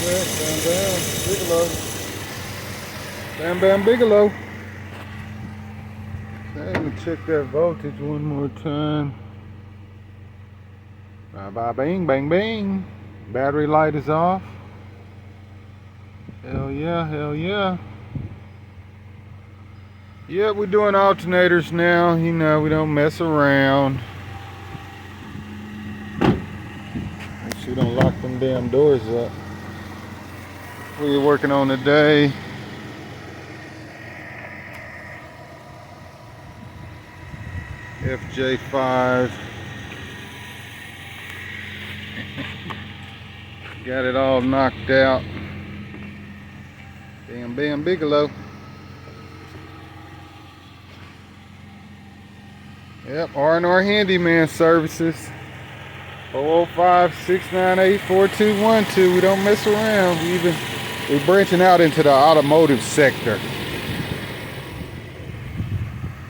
Yeah, bam bam, Bigelow. Bam bam Bigelow. Let me check that voltage one more time. Bye bye bing bang bing. Battery light is off. Hell yeah, hell yeah. Yeah, we're doing alternators now. You know, we don't mess around. Make sure you don't lock them damn doors up. What are you working on today? FJ5. Got it all knocked out. Bam bam Bigelow. Yep, R&R Handyman Services. 405-698-4212. We don't mess around. We're branching out into the automotive sector.